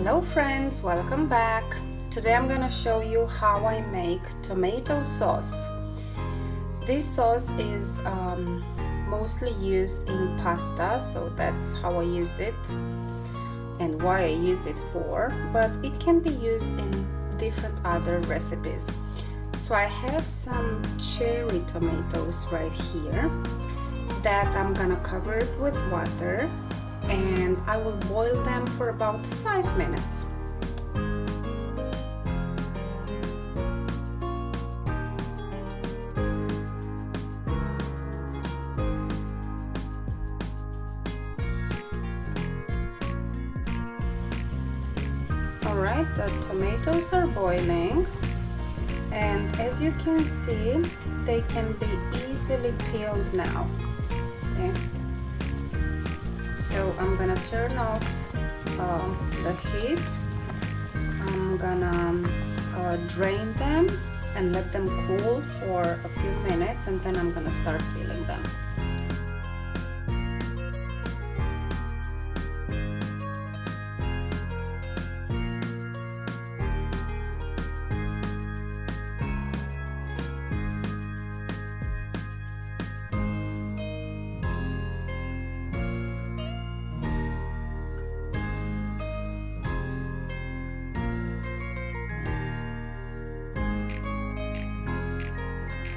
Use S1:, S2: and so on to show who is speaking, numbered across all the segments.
S1: Hello friends, welcome back. Today I'm gonna show you how I make tomato sauce. This sauce is mostly used in pasta, so that's how I use it and why I use it for, but it can be used in different other recipes. So I have some cherry tomatoes right here that I'm gonna cover it with water, and I will boil them for about 5 minutes. Alright, the tomatoes are boiling, and as you can see, they can be easily peeled now. See? So I'm gonna turn off the heat. I'm gonna drain them and let them cool for a few minutes, and then I'm gonna start peeling them.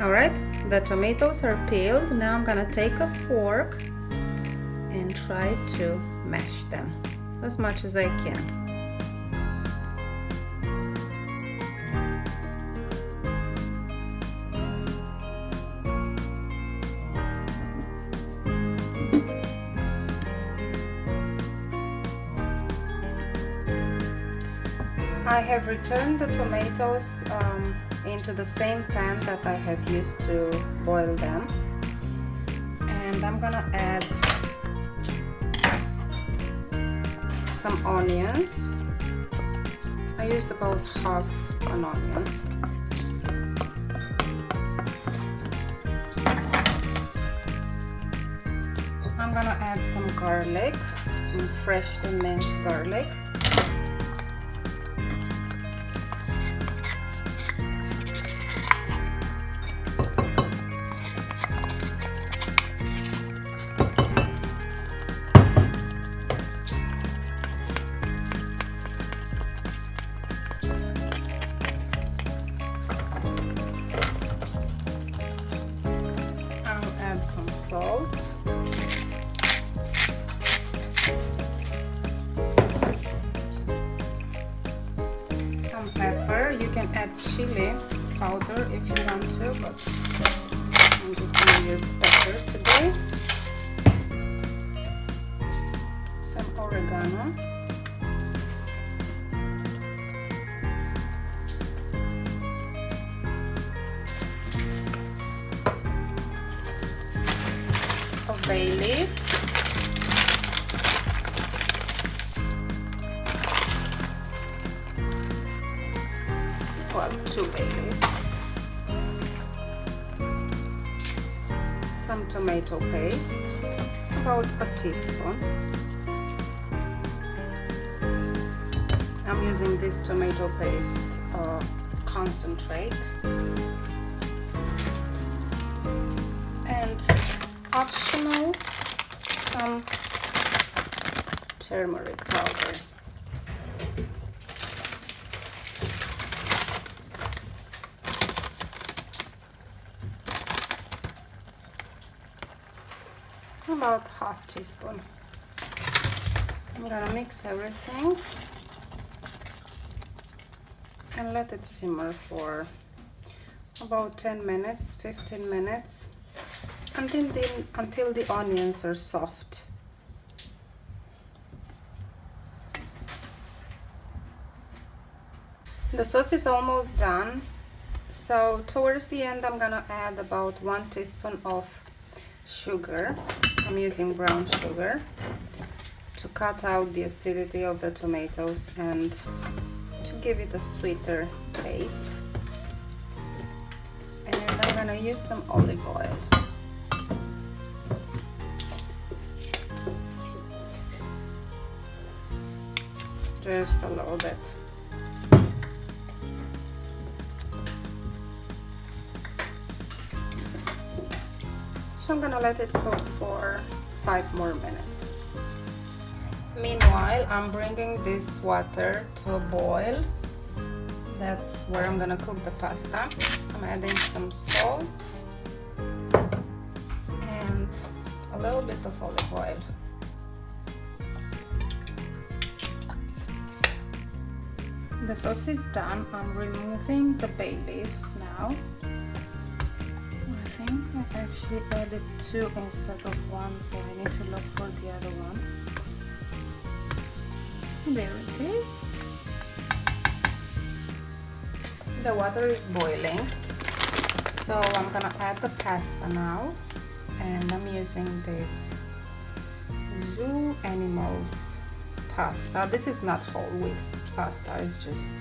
S1: Alright, the tomatoes are peeled. Now I'm gonna take a fork and try to mash them as much as I can. I have returned the tomatoes into the same pan that I have used to boil them, and I'm gonna add some onions. I used about half an onion. I'm gonna add some garlic, some freshly minced garlic. Some salt, some pepper. You can add chili powder if you want to, but I'm just going to use pepper today. Some oregano. Bay leaf, well, 2 bay leaves, some tomato paste, about a teaspoon. I'm using this tomato paste concentrate, and optional, some turmeric powder. About half teaspoon. I'm gonna mix everything and let it simmer for about 10 minutes, 15 minutes. Until the onions are soft. The sauce is almost done, so towards the end I'm gonna add about 1 teaspoon of sugar. I'm using brown sugar to cut out the acidity of the tomatoes and to give it a sweeter taste. And I'm gonna use some olive oil. just a little bit. So I'm gonna let it cook for 5 more minutes. Meanwhile, I'm bringing this water to a boil. That's where I'm gonna cook the pasta. I'm adding some salt and a little bit of olive oil. The sauce is done. I'm removing the bay leaves now. I think I actually added 2 instead of 1, so I need to look for the other one. There it is. The water is boiling, so I'm gonna add the pasta now, and I'm using this Zoo Animals pasta. This is not whole wheat pasta, it's just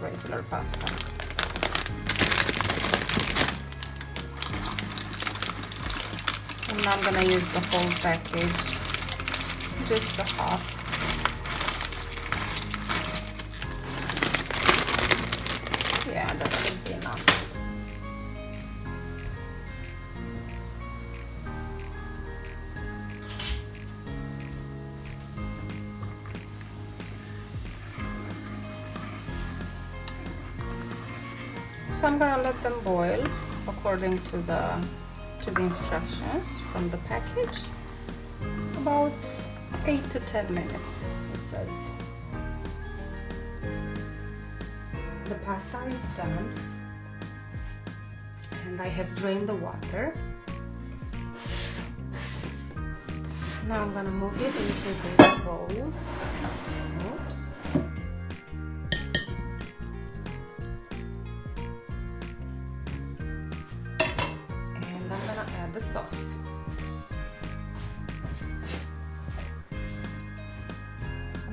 S1: regular pasta. And now I'm gonna use the whole package, just the half. Yeah, that should be enough. So I'm gonna let them boil according to the instructions from the package. About 8 to 10 minutes, it says. The pasta is done, and I have drained the water. Now I'm gonna move it into this bowl. Oops. And I'm gonna add the sauce.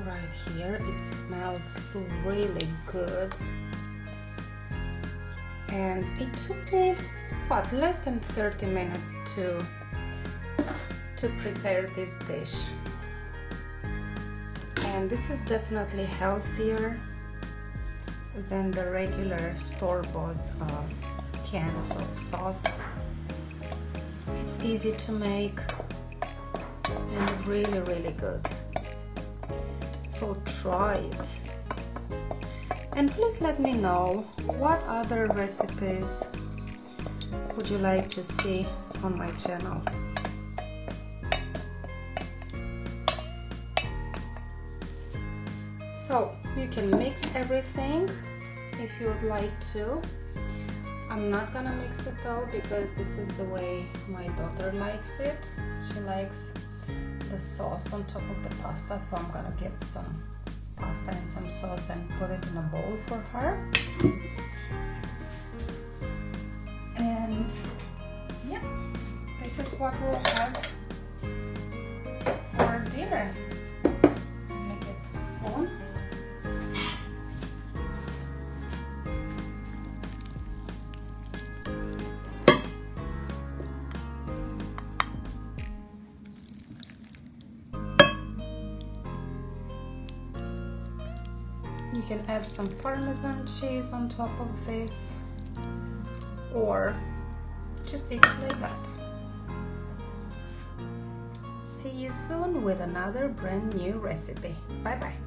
S1: Right here, it smells really good. And it took me, what, less than 30 minutes to prepare this dish. And this is definitely healthier than the regular store-bought cans of sauce. It's easy to make and really, really good. So try it. And please let me know what other recipes would you like to see on my channel. So you can mix everything if you would like to. I'm not gonna mix it though, because this is the way my daughter likes it. She likes the sauce on top of the pasta, so I'm gonna get some pasta and some sauce and put it in a bowl for her. And yeah, this is what we'll have for dinner. Let me get the spoon. You can add some Parmesan cheese on top of this, or just eat it like that. See you soon with another brand new recipe. Bye bye.